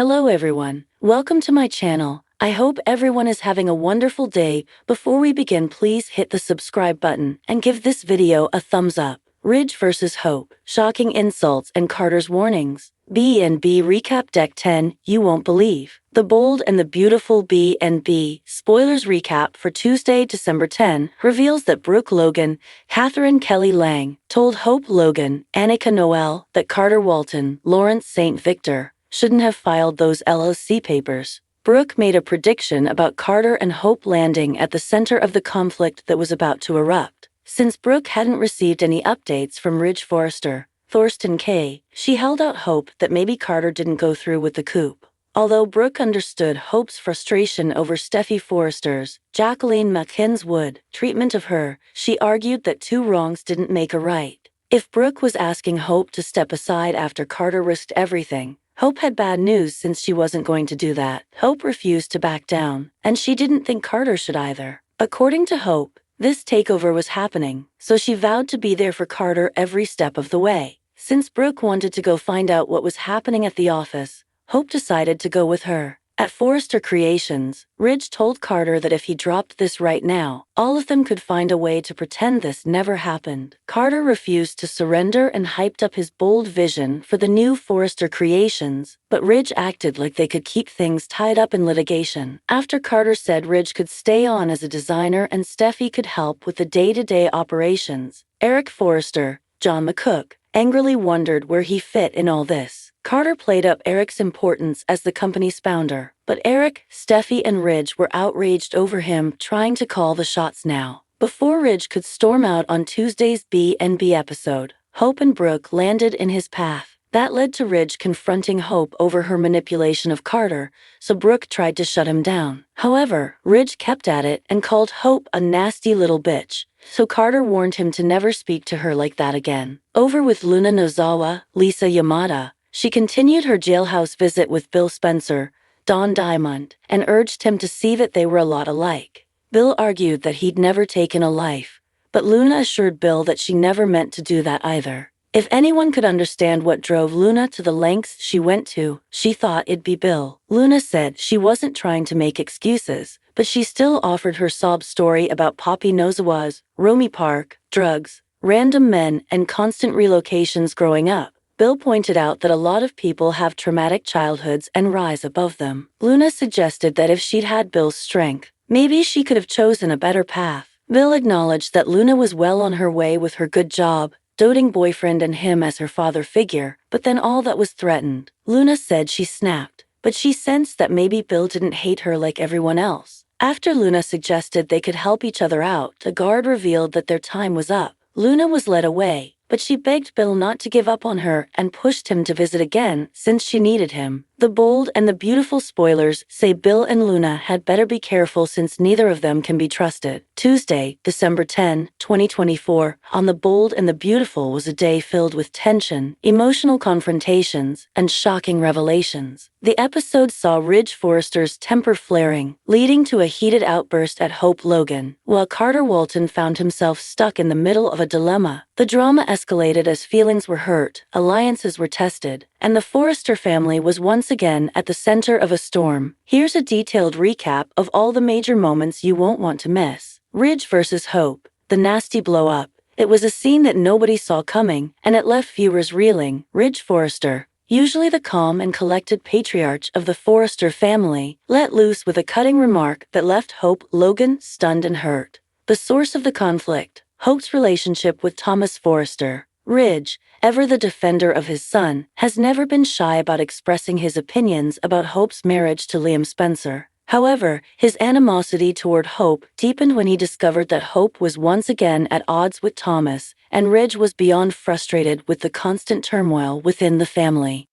Hello everyone, welcome to my channel. I hope everyone is having a wonderful day. Before we begin, please hit the subscribe button and give this video a thumbs up. Ridge vs. Hope, shocking insults and Carter's warnings. B&B Recap Deck 10, you won't believe. The Bold and the Beautiful B&B Spoilers Recap for Tuesday, December 10, reveals that Brooke Logan, Catherine Kelly Lang, told Hope Logan, Annika Noel, that Carter Walton, Lawrence St. Victor, shouldn't have filed those LLC papers. Brooke made a prediction about Carter and Hope landing at the center of the conflict that was about to erupt. Since Brooke hadn't received any updates from Ridge Forrester, Thorsten Kaye, she held out hope that maybe Carter didn't go through with the coup. Although Brooke understood Hope's frustration over Steffy Forrester's, Jacqueline MacInnes Wood, treatment of her, she argued that two wrongs didn't make a right. If Brooke was asking Hope to step aside after Carter risked everything, Hope had bad news since she wasn't going to do that. Hope refused to back down, and she didn't think Carter should either. According to Hope, this takeover was happening, so she vowed to be there for Carter every step of the way. Since Brooke wanted to go find out what was happening at the office, Hope decided to go with her. At Forrester Creations, Ridge told Carter that if he dropped this right now, all of them could find a way to pretend this never happened. Carter refused to surrender and hyped up his bold vision for the new Forrester Creations, but Ridge acted like they could keep things tied up in litigation. After Carter said Ridge could stay on as a designer and Steffy could help with the day-to-day operations, Eric Forrester, John McCook, angrily wondered where he fit in all this. Carter played up Eric's importance as the company's founder, but Eric, Steffy, and Ridge were outraged over him trying to call the shots now. Before Ridge could storm out on Tuesday's B&B episode, Hope and Brooke landed in his path. That led to Ridge confronting Hope over her manipulation of Carter, so Brooke tried to shut him down. However, Ridge kept at it and called Hope a nasty little bitch, so Carter warned him to never speak to her like that again. Over with Luna Nozawa, Lisa Yamada, she continued her jailhouse visit with Bill Spencer, Don Diamond, and urged him to see that they were a lot alike. Bill argued that he'd never taken a life, but Luna assured Bill that she never meant to do that either. If anyone could understand what drove Luna to the lengths she went to, she thought it'd be Bill. Luna said she wasn't trying to make excuses, but she still offered her sob story about Poppy Nozawa's, Romy Park, drugs, random men, and constant relocations growing up. Bill pointed out that a lot of people have traumatic childhoods and rise above them. Luna suggested that if she'd had Bill's strength, maybe she could have chosen a better path. Bill acknowledged that Luna was well on her way with her good job, doting boyfriend and him as her father figure, but then all that was threatened. Luna said she snapped, but she sensed that maybe Bill didn't hate her like everyone else. After Luna suggested they could help each other out, a guard revealed that their time was up. Luna was led away, but she begged Bill not to give up on her and pushed him to visit again since she needed him. The Bold and the Beautiful spoilers say Bill and Luna had better be careful since neither of them can be trusted. Tuesday, December 10, 2024, on The Bold and the Beautiful was a day filled with tension, emotional confrontations, and shocking revelations. The episode saw Ridge Forrester's temper flaring, leading to a heated outburst at Hope Logan, while Carter Walton found himself stuck in the middle of a dilemma. The drama escalated as feelings were hurt, alliances were tested, and the Forrester family was once again at the center of a storm. Here's a detailed recap of all the major moments you won't want to miss. Ridge vs. Hope, the nasty blow-up. It was a scene that nobody saw coming, and it left viewers reeling. Ridge Forrester, usually the calm and collected patriarch of the Forrester family, let loose with a cutting remark that left Hope Logan stunned and hurt. The source of the conflict, Hope's relationship with Thomas Forrester. Ridge, ever the defender of his son, has never been shy about expressing his opinions about Hope's marriage to Liam Spencer. However, his animosity toward Hope deepened when he discovered that Hope was once again at odds with Thomas, and Ridge was beyond frustrated with the constant turmoil within the family.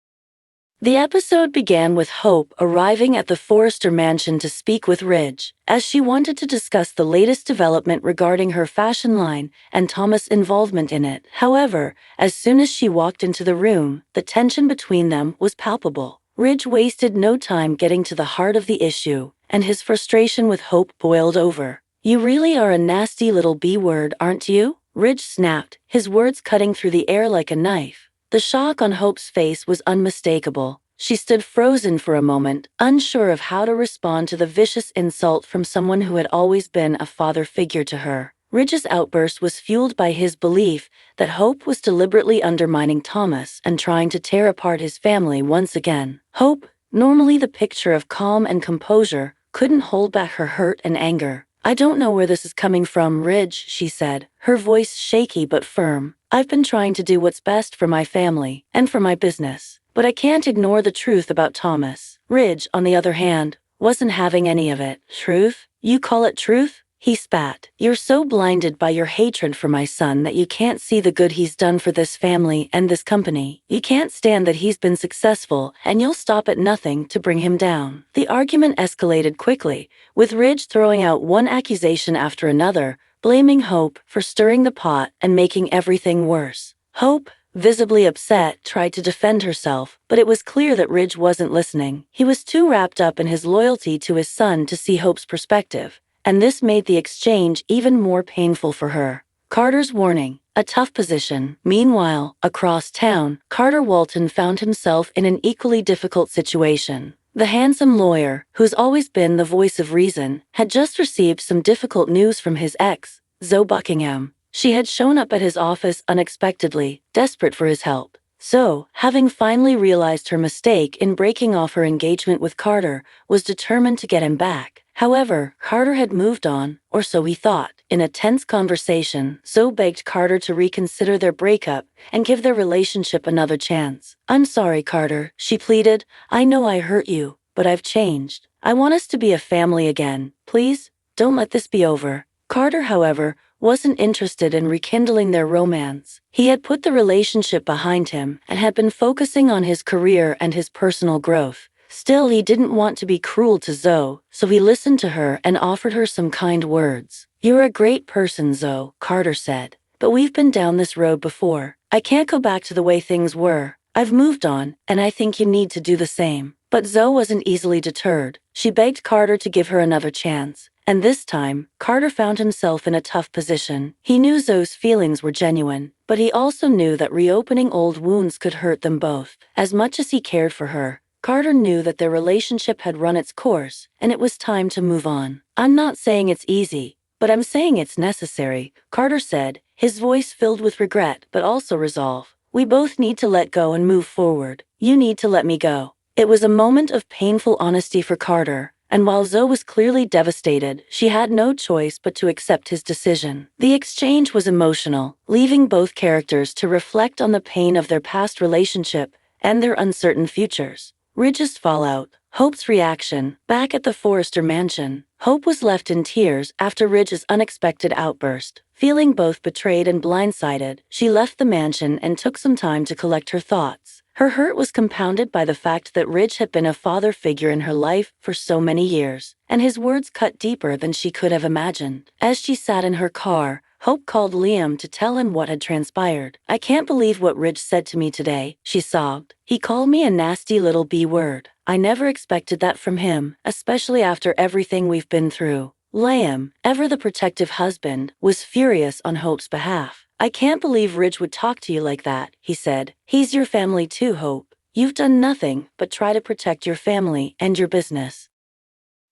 The episode began with Hope arriving at the Forrester mansion to speak with Ridge, as she wanted to discuss the latest development regarding her fashion line and Thomas' involvement in it. However, as soon as she walked into the room, the tension between them was palpable. Ridge wasted no time getting to the heart of the issue, and his frustration with Hope boiled over. "You really are a nasty little B-word, aren't you?" Ridge snapped, his words cutting through the air like a knife. The shock on Hope's face was unmistakable. She stood frozen for a moment, unsure of how to respond to the vicious insult from someone who had always been a father figure to her. Ridge's outburst was fueled by his belief that Hope was deliberately undermining Thomas and trying to tear apart his family once again. Hope, normally the picture of calm and composure, couldn't hold back her hurt and anger. "I don't know where this is coming from, Ridge," she said, her voice shaky but firm. "I've been trying to do what's best for my family and for my business, but I can't ignore the truth about Thomas." Ridge, on the other hand, wasn't having any of it. "Truth? You call it truth?" He spat. "You're so blinded by your hatred for my son that you can't see the good he's done for this family and this company. You can't stand that he's been successful, and you'll stop at nothing to bring him down." The argument escalated quickly, with Ridge throwing out one accusation after another, blaming Hope for stirring the pot and making everything worse. Hope, visibly upset, tried to defend herself, but it was clear that Ridge wasn't listening. He was too wrapped up in his loyalty to his son to see Hope's perspective, and this made the exchange even more painful for her. Carter's warning, a tough position. Meanwhile, across town, Carter Walton found himself in an equally difficult situation. The handsome lawyer, who's always been the voice of reason, had just received some difficult news from his ex, Zoe Buckingham. She had shown up at his office unexpectedly, desperate for his help. Zoe, having finally realized her mistake in breaking off her engagement with Carter, was determined to get him back. However, Carter had moved on, or so he thought. In a tense conversation, Zoe begged Carter to reconsider their breakup and give their relationship another chance. "I'm sorry, Carter," she pleaded. "I know I hurt you, but I've changed. I want us to be a family again. Please, don't let this be over." Carter, however, wasn't interested in rekindling their romance. He had put the relationship behind him and had been focusing on his career and his personal growth. Still, he didn't want to be cruel to Zoe, so he listened to her and offered her some kind words. "You're a great person, Zoe," Carter said, "but we've been down this road before. I can't go back to the way things were. I've moved on, and I think you need to do the same." But Zoe wasn't easily deterred. She begged Carter to give her another chance. And this time, Carter found himself in a tough position. He knew Zoe's feelings were genuine, but he also knew that reopening old wounds could hurt them both. As much as he cared for her, Carter knew that their relationship had run its course, and it was time to move on. "I'm not saying it's easy, but I'm saying it's necessary," Carter said, his voice filled with regret but also resolve. "We both need to let go and move forward. You need to let me go." It was a moment of painful honesty for Carter, and while Zoe was clearly devastated, she had no choice but to accept his decision. The exchange was emotional, leaving both characters to reflect on the pain of their past relationship and their uncertain futures. Ridge's fallout, Hope's reaction. Back at the Forrester mansion, Hope was left in tears after Ridge's unexpected outburst. Feeling both betrayed and blindsided, she left the mansion and took some time to collect her thoughts. Her hurt was compounded by the fact that Ridge had been a father figure in her life for so many years, and his words cut deeper than she could have imagined. As she sat in her car, Hope called Liam to tell him what had transpired. "I can't believe what Ridge said to me today," she sobbed. "He called me a nasty little B word. I never expected that from him, especially after everything we've been through." Liam, ever the protective husband, was furious on Hope's behalf. "I can't believe Ridge would talk to you like that," he said. "He's your family too, Hope. You've done nothing but try to protect your family and your business."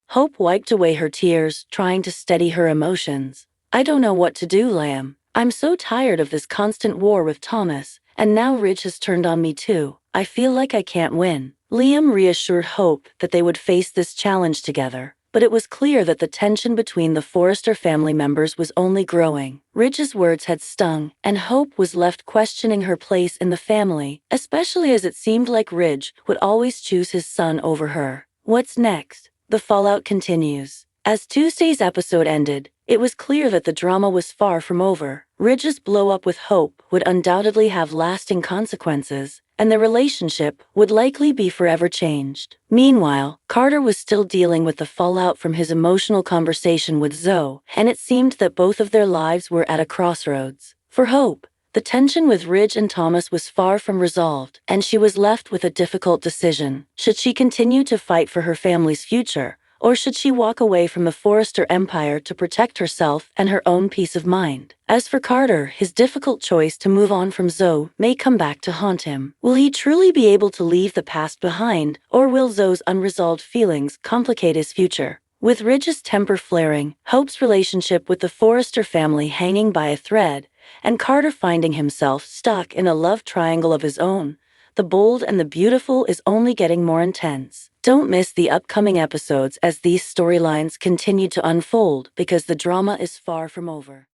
Hope wiped away her tears, trying to steady her emotions. "I don't know what to do, Liam. I'm so tired of this constant war with Thomas, and now Ridge has turned on me too. I feel like I can't win." Liam reassured Hope that they would face this challenge together, but it was clear that the tension between the Forrester family members was only growing. Ridge's words had stung, and Hope was left questioning her place in the family, especially as it seemed like Ridge would always choose his son over her. What's next? The fallout continues. As Tuesday's episode ended, it was clear that the drama was far from over. Ridge's blow-up with Hope would undoubtedly have lasting consequences, and the relationship would likely be forever changed. Meanwhile, Carter was still dealing with the fallout from his emotional conversation with Zoe, and it seemed that both of their lives were at a crossroads. For Hope, the tension with Ridge and Thomas was far from resolved, and she was left with a difficult decision. Should she continue to fight for her family's future, Or should she walk away from the Forrester empire to protect herself and her own peace of mind? As for Carter, his difficult choice to move on from Zoe may come back to haunt him. Will he truly be able to leave the past behind, or will Zoe's unresolved feelings complicate his future? With Ridge's temper flaring, Hope's relationship with the Forrester family hanging by a thread, and Carter finding himself stuck in a love triangle of his own, the bold and the beautiful is only getting more intense. Don't miss the upcoming episodes as these storylines continue to unfold, because the drama is far from over.